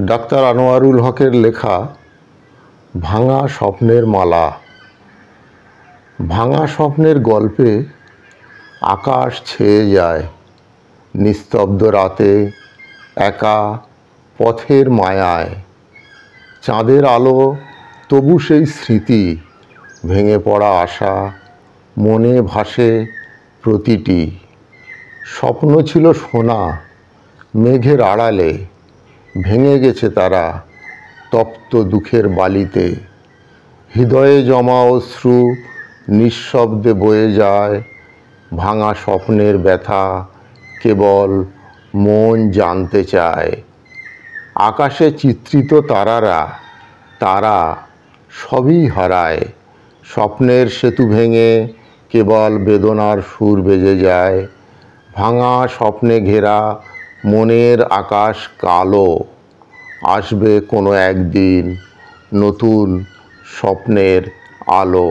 Doctor Anwarul হকের লেখা ভাঙা স্বপ্নের মালা। ভাঙা স্বপ্নের গল্পে আকাশ ছেয়ে যায় নিস্তব্ধ রাতে, একা পথের মায়ায়। চাঁদের আলো তবু সেই স্মৃতি, ভেঙে পড়া আশা মনে ভাসে প্রতিটি। স্বপ্ন ছিল সোনা, মেঘের আড়ালে ভেঙে গেছে তারা তপ্ত দুঃখের বালিতে। হৃদয়ে জমা অশ্রু নিঃশব্দে বয়ে যায়, ভাঙা স্বপ্নের ব্যথা কেবল মন জানতে চায়। আকাশে চিত্রিত তারা সবই হারায়, স্বপ্নের সেতু ভেঙে কেবল বেদনার সুর বেজে যায়। ভাঙা স্বপ্নে ঘেরা মনের আকাশ কালো, আসবে কোনো একদিন নতুন স্বপ্নের আলো।